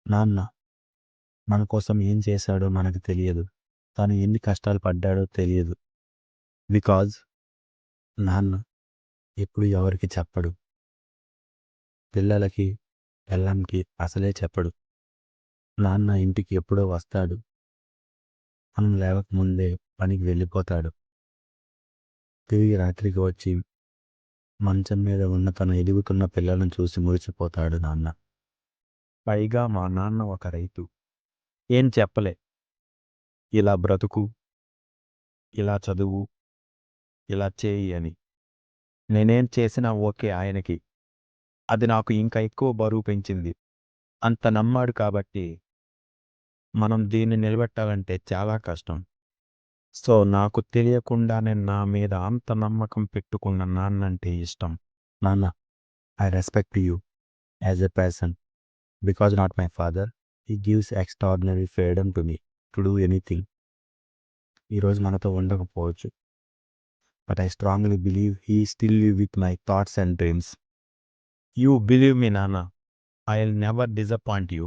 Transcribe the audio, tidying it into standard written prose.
నాన్న మన కోసం ఏం చేశాడో మనకు తెలియదు. తను ఎన్ని కష్టాలు పడ్డాడో తెలియదు. బికాజ్ నాన్న ఎప్పుడు ఎవరికి చెప్పడు. పిల్లలకి, పెళ్ళాంకి అసలే చెప్పడు. నాన్న ఇంటికి ఎప్పుడో వస్తాడు. మనం లేవకముందే పనికి వెళ్ళిపోతాడు. తిరిగి రాత్రికి వచ్చి మంచం మీద ఉన్న తను ఎదుగుతున్న పిల్లలను చూసి మురిసిపోతాడు నాన్న. పైగా మా నాన్న ఒక రైతు. ఏం చెప్పలే. ఇలా బ్రతుకు, ఇలా చదువు, ఇలా చేయి అని. నేనేం చేసినా ఓకే ఆయనకి. అది నాకు ఇంకా ఎక్కువ బరువు పెంచింది. అంత నమ్మాడు కాబట్టి మనం దీన్ని నిలబెట్టాలంటే చాలా కష్టం. సో నాకు తెలియకుండానే నా మీద అంత నమ్మకం పెట్టుకున్న నాన్నంటే ఇష్టం. నాన్న, I respect you as a person. Because not my father, he gives extraordinary freedom to me to do anything. ఈరోజు మనతో ఉండకపోవచ్చు, but I strongly believe he still live with my thoughts and dreams. You believe me నాన్న, I will never disappoint you.